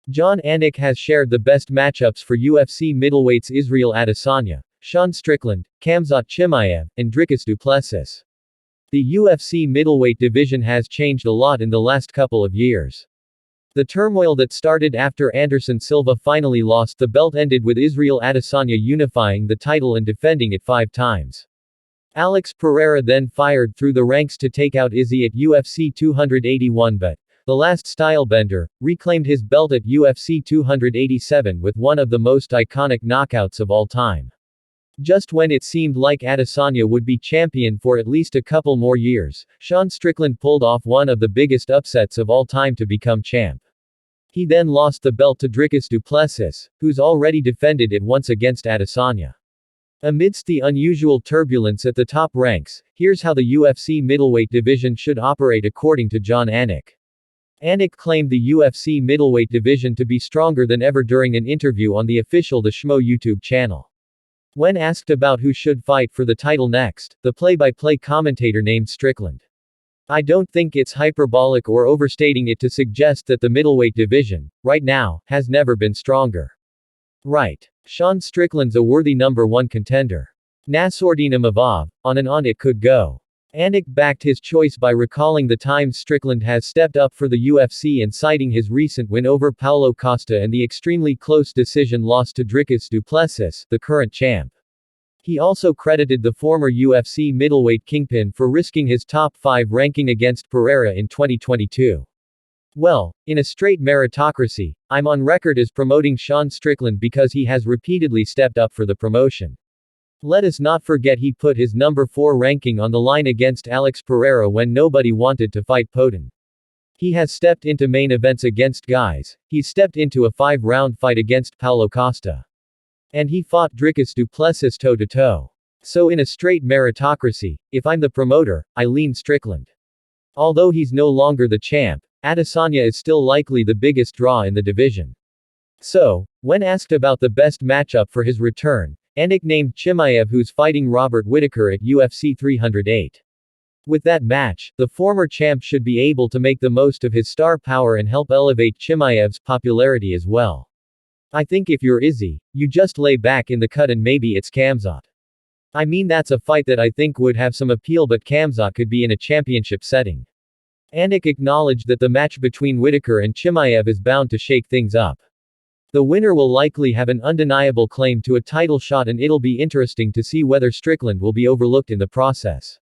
Jon Anik has shared the best matchups for UFC middleweights Israel Adesanya, Strickland, Khamzat Chimaev, and Dricus Du Plessis. The UFC middleweight division has changed a lot in the last couple of years. The turmoil that started after Anderson Silva finally lost the belt ended with Israel Adesanya unifying the title and defending it 5 times. Pereira then fired through the ranks to take out Izzy at UFC 281 but the Last Stylebender reclaimed his belt at UFC 287 with one of the most iconic knockouts of all time. Just when it seemed like Adesanya would be champion for at least a couple more years, Strickland pulled off one of the biggest upsets of all time to become champ. He then lost the belt to Dricus Du Plessis, who's already defended it once against Adesanya. Amidst the unusual turbulence at the top ranks, here's how the UFC middleweight division should operate according to Jon Anik. Anik claimed the UFC middleweight division to be stronger than ever during an interview on the official The Schmo YouTube channel. When asked about who should fight for the title next, the play-by-play commentator named Strickland. "I don't think it's hyperbolic or overstating it to suggest that the middleweight division, right now, has never been stronger. Right. Strickland's a worthy number 1 contender. Nassourdine Imavov, on and on it could go." Anik backed his choice by recalling the times Strickland has stepped up for the UFC and citing his recent win over Paulo Costa and the extremely close decision loss to Dricus Du Plessis, the current champ. He also credited the former UFC middleweight kingpin for risking his top 5 ranking against Pereira in 2022. "Well, in a straight meritocracy, I'm on record as promoting Strickland because he has repeatedly stepped up for the promotion. Let us not forget he put his number 4 ranking on the line against Pereira when nobody wanted to fight Poten. He has stepped into main events against guys, he's stepped into a 5-round fight against Paulo Costa. And he fought Dricus Du Plessis toe-to-toe. So in a straight meritocracy, if I'm the promoter, I lean Strickland. Although he's no longer the champ, Adesanya is still likely the biggest draw in the division." So, when asked about the best matchup for his return, Anik named Chimaev, who's fighting Robert Whittaker at UFC 308. With that match, the former champ should be able to make the most of his star power and help elevate Chimaev's popularity as well. "I think if you're Izzy, you just lay back in the cut and maybe it's Khamzat. I mean that's a fight that I think would have some appeal but Khamzat could be in a championship setting." Anik acknowledged that the match between Whittaker and Chimaev is bound to shake things up. The winner will likely have an undeniable claim to a title shot and it'll be interesting to see whether Strickland will be overlooked in the process.